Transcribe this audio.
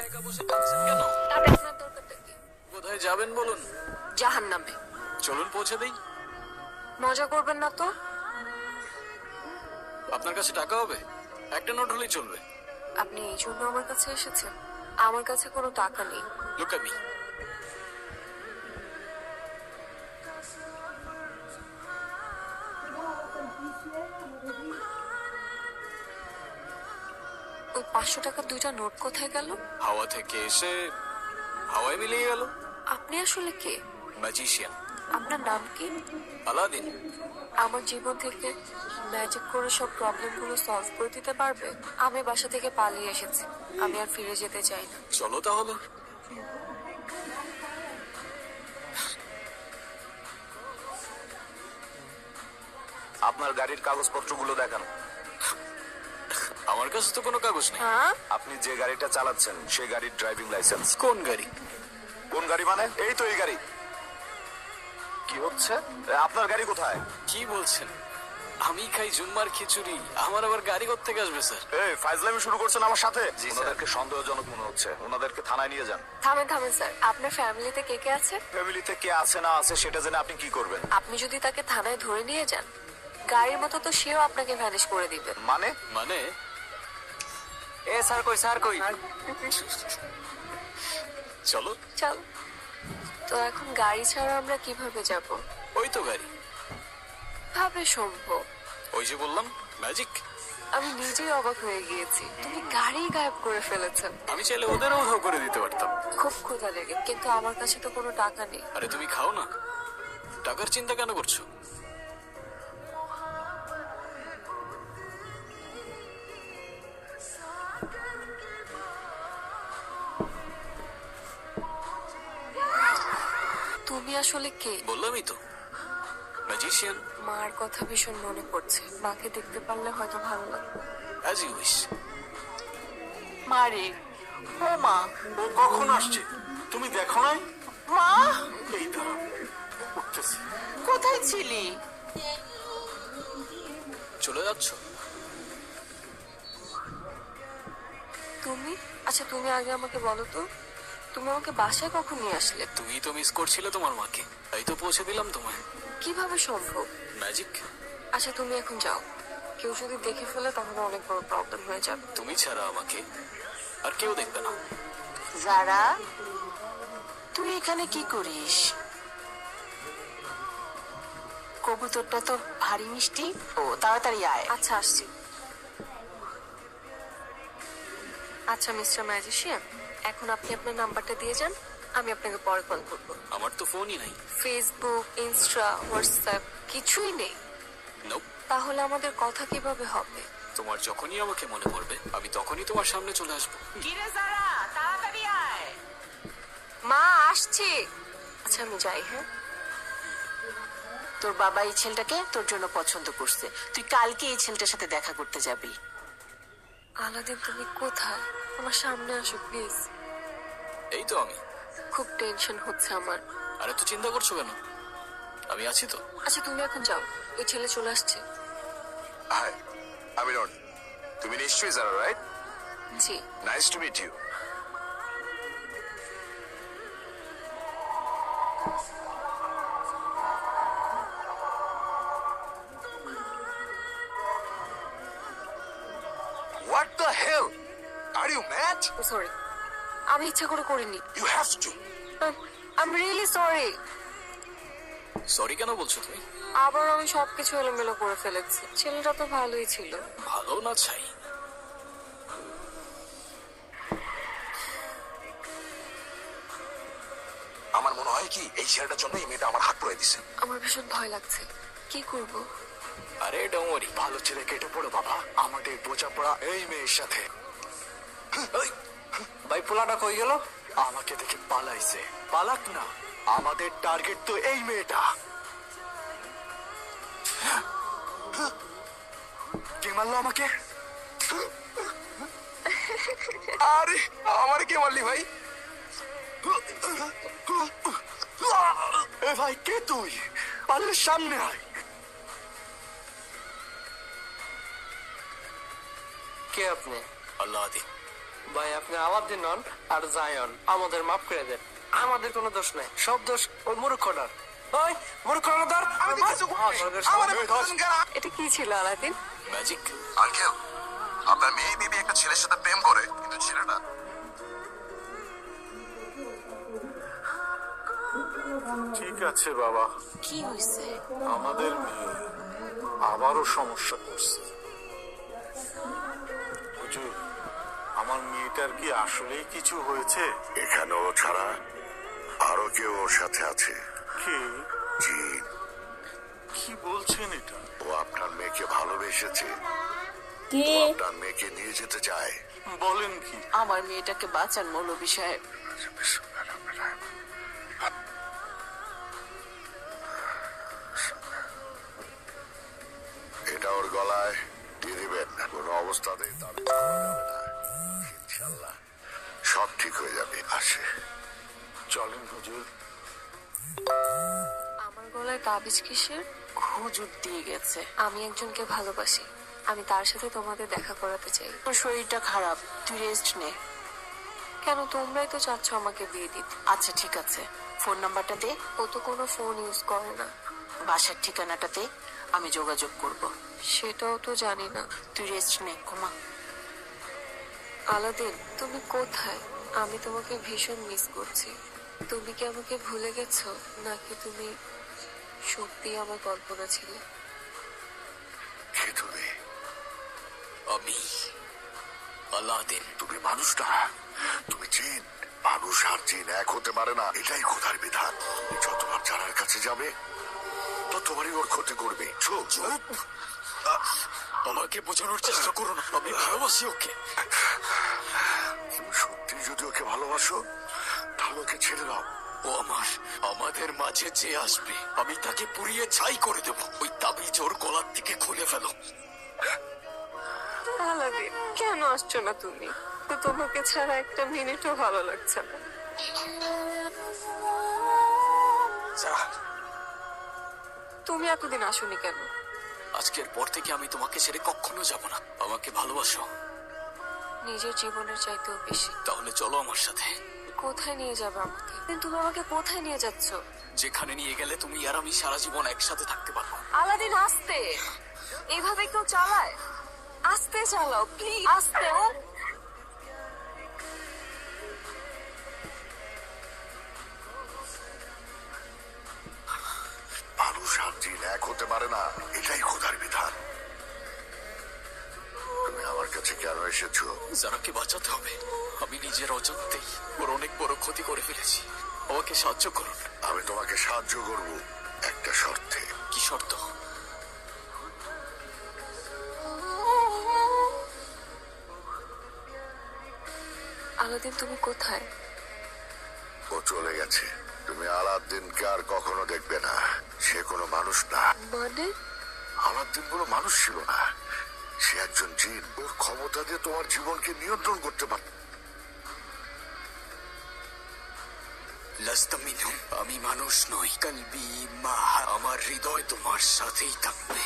একা বসে কাঁদছেন কেন? তাতে আপনার দরকারটা কি? কোথায় যাবেন বলুন, জাহান্নামে। চলুন পৌঁছে দেই। মজা করবেন না তো। আপনার কাছে টাকা হবে? একটা নোট হলেই চলবে। আপনি এই জন্য আমার কাছে এসেছেন? আমার কাছে কোনো টাকা নেই। Look at me. ওই 500 টাকার দুইটা নোট কোথায় গেল? হাওয়া থেকে এসে হাওয়ায় মিলিয়ে গেল। আপনি আসলে কে? ম্যাজিশিয়ান। আপনার নাম কি? আলাদিন। আমার জীবন থেকে ম্যাজিক করে সব প্রবলেমগুলো সলভ করে দিতে পারবে? আমি বাসা থেকে পালিয়ে এসেছি, আমি আর ফিরে যেতে চাই না। চলো তাহলে। আপনার গাড়ির কাগজপত্রগুলো দেখান। আমার কাছে তো কোনো কাগজ নেই। হ্যাঁ, আপনি যে গাড়িটা চালাচ্ছেন সেই গাড়ির ড্রাইভিং লাইসেন্স। কোন গাড়ি? কোন গাড়ি মানে? এই তো এই গাড়ি। কি হচ্ছে? আপনার গাড়ি কোথায়? কি বলছেন? আমি খাই জুম্মার খিচুড়ি, আমার আবার গাড়ি কোত্থেকে আসবে স্যার? এই ফাইজলামি শুরু করছেন আমার সাথে? জি, স্যার। ওনাদেরকে সন্দেহজনক মনে হচ্ছে, ওনাদেরকে থানায় নিয়ে যান। থামেন থামেন স্যার, আপনার ফ্যামিলিতে কে কে আছে? ফ্যামিলিতে কে আছে না আছে সেটা জেনে আপনি কি করবেন? আপনি যদি তাকে থানায় ধরে নিয়ে যান, গাড়ির মতো তো সেও আপনাকে ভ্যানিশ করে দিবে। মানে? মানে এ স্যার কই, স্যার কই? চলো। চল। তো এখন গাড়ি ছাড়া আমরা কিভাবে যাব? ওই তো গাড়ি। ভাবে সম্ভব? ওই যে বললাম ম্যাজিক। আমি নিজেই অবাক হয়ে গিয়েছি, তুমি গাড়ি গায়েব করে ফেলেছেন। আমি চাইলে ওদেরও উধাও করে দিতে পারতাম। খুব ক্ষুধা লেগে, কিন্তু আমার কাছে তো কোনো টাকা নেই। আরে তুমি খাও না, টাকার চিন্তা কেন করছো? তুমি আসলে কে? বললামই তো, ম্যাজিশিয়ান। মার কথা ভীষণ মনে পড়ছে, মাকে দেখতে পারলে হয়তো ভালো লাগবে। As you wish. মারে, ও মা, ও কখন আসছে তুমি দেখো নাই? মা এই দাঁড়া, উঠতেছি। কোথায় ছিলি? চলে যাচ্ছ? তুমি? আচ্ছা তুমি আগে আমাকে বলো তো, তুমি আমাকে বাসায় কখন নিয়ে আসলে? তুমি তো মিস করছিলে তোমার মাকে, তাই তো পৌঁছে দিলাম তোমায়। কিভাবে সম্ভব? ম্যাজিক। আচ্ছা তুমি এখন যাও, কেউ যদি দেখে ফেলে তাহলে অনেক বড় প্রবলেম হয়ে যাবে। তুমি ছাড়া আমাকে আর কেউ দেখবে না। যারা, তুই এখানে কি করিস? কবুতরটা তো ভারী মিষ্টি। ও তাড়াতাড়ি আয়। আচ্ছা আসছি। আচ্ছা মিস্টার ম্যাজিশিয়ান, এখন আপনি আপনার নাম্বারটা দিয়ে যান, আমি আপনাকে পরে কল করবো। আমার তো ফোনই নাই। ফেসবুক, ইনস্টা, হোয়াটসঅ্যাপ কিছুই নেই? নোপ। তাহলে আমাদের কথা কিভাবে হবে? তোমার যখনই আমাকে মনে পড়বে আমি তখনই তোমার সামনে চলে আসবো। কিরে যারা, তাড়াতাড়ি আয়। মা আসছি। আচ্ছা আমি যাই। হ্যাঁ, তোর বাবা এই ছেলেটাকে তোর জন্য পছন্দ করছে, তুই কালকে এই ছেলেটার সাথে দেখা করতে যাবি। আলাদিন তুমি কোথায়? আমার সামনে আসো প্লিজ। এই তো আমি। খুব টেনশন হচ্ছে আমার। আরে তো চিন্তা করছো কেন, আমি আছি তো। আচ্ছা তুমি এখন যাও, ওই ছেলে চলে আসছে। হাই, আমি রন। তুমি নিশ্চয়ই যারা, রাইট? জি। Nice to meet you. What the hell? Are you mad? Sorry, আমি ইচ্ছা করে করিনি। You have to. I am really sorry. Sorry কেন বলছো তুমি? আবার আমি সবকিছু এলোমেলো করে ফেলেছি। ছেলেটা তো ভালোই ছিল। ভালো না চাই? আমার মনে হয় কি এই ছেলেটার জন্য এই মেয়েটা আমার হাত পড়ে দিছে। আমার ভীষণ ভয় লাগছে, কি করব? আরে ডোন্ট ওয়ারি। ভালো ছেলে কেটে পড়ো বাবা, আমাদের বোঝাপড়া এই মেয়ের সাথে। ভাই পোলাটা কই গেল? আমাকে দেখে পালাইছে। পালাক না, আমাদের টার্গেট তো এই মেয়েটা। কে মারলো আমাকে? আরে আমারে কে মারলি ভাই? এ ভাই কে তুই? পারলে সামনে আয়। কে আপনি? আল্লাহ ভাই আপনি আলাদিন নন আর জায়ন, আমাদের মাফ করে দেন। আমাদের কোনো দোষ নাই, সব দোষ ওই মূর্খটার। ওই মূর্খটার ধর। এটা কি ছিল আলাদিন? ম্যাজিক। আঙ্কেল, আপনার মেয়ে বিবি একটা ছেলের সাথে প্রেম করে, কিন্তু ছেলেটা ঠিক আছে বাবা, কি হয়েছে? আমাদের মেয়ে আবারও সমস্যা করছে। হুজুর, আমার মেয়েটার কি আসলেই কিছু হয়েছে? এখানে ও ছাড়া আরো কেউ ওর সাথে আছে। কে? জিন। কি বলছেন এটা? ও আপনার মেয়েকে ভালোবেসেছে, কে? ও আপনার মেয়েকে নিয়ে যেতে চায়। বলেন কি? আমার মেয়েটাকে বাঁচান মৌলভী সাহেব। এটা ওর গলায় দিয়ে দিবেন, কোনো অবস্থাতেই তাবিজ করা যাবে না। ইনশাল্লাহ সব ঠিক হয়ে যাবে। আসে, চলেন হুজুর। আমার গলায় তাবিজ কিসের? হুজুর দিয়ে গেছে। আমি একজনকে ভালোবাসি, আমি তার সাথে তোমাদের দেখা করাতে চাই। তোর শরীরটা খারাপ, তুই রেস্ট নে। কেন, তোমরাই তো চাচ্ছ আমাকে বিয়ে দিতে। আচ্ছা ঠিক আছে, ফোন নাম্বারটা দে, ও তো কোনো ফোন ইউজ করে না। বাসার ঠিকানাটা দে, আমি যোগাযোগ করব। সেটাও তো জানি না। তুই রেস্ট নে, ঘুমা। আলাদিন, তুমি কোথায়? আমি তোমাকে ভীষণ মিস করছি। তুমি কি আমাকে ভুলে গেছো, নাকি তুমি সত্যি আমার কল্পনা ছিলে? কে তুমি? আমি আলাদিন। তুমি মানুষ না, তুমি জিন। মানুষ আর জিন এক হতে পারে না, এটাই খোদার বিধান। তুমি যতবার জানার কাছে যাবে ততবারই ওর ক্ষতি করবে। চুপ। আমাকে বোঝানোর চেষ্টা করো না, আমি ভালোবাসি ওকে। তুমি সত্যি যদি ওকে ভালোবাসো তাহলে ওকে ছেড়ে দাও। ও আমাদের মাঝে যে আসবে আমি তাকে পুড়িয়ে ছাই করে দেব। ওই তাবিজ ওর গলার থেকে খুলে ফেলো। আলাদিন, কেন আসছো না তুমি? তো তোমাকে ছাড়া একটা মিনিটও ভালো লাগছে না। যা, তুমি এতদিন আসোনি কেন? আজকের পর থেকে আমি তোমাকে ছেড়ে কখনো যাব না। আমাকে ভালোবাসো? নিজের জীবনের চাইতেও বেশি। তাহলে চলো আমার সাথে। কোথায় নিয়ে যাবে আমাকে? তুমি আমাকে কোথায় নিয়ে যাচ্ছ? যেখানে নিয়ে গেলে তুমি আর আমি সারা জীবন একসাথে থাকতে পারবো। আলাদিন, আস্তে। এইভাবে কেউ চালায়? আস্তে চালাও প্লিজ, আস্তে। মানুষ আর জিন এক হতে পারে না, এটাই খোদার বিধান। তুমি আমার কাছে কেন এসেছো? যারাকে বাঁচাতে হবে। আমি নিজের অজান্তেই ওর অনেক বড় ক্ষতি করে ফেলেছি। আমাকে সাহায্য করুন। আমি তোমাকে সাহায্য করব একটা শর্তে। কি শর্ত? আলাদিন, তুমি কোথায়? ও চলে গেছে। তুমি আলাদ্দিনকে আর কখনো দেখবে না। সে কোনো মানুষ না। মানে? আলাদ্দিন কোনো মানুষ ছিল না, সে একজন জিন। ওর ক্ষমতা দিয়ে তোমার জীবনকে নিয়ন্ত্রণ করতে পারে। লাস্তা মিনহুম। আমি মানুষ নই। কলবি মা, আমার হৃদয় তোমার সাথেই থাকবে।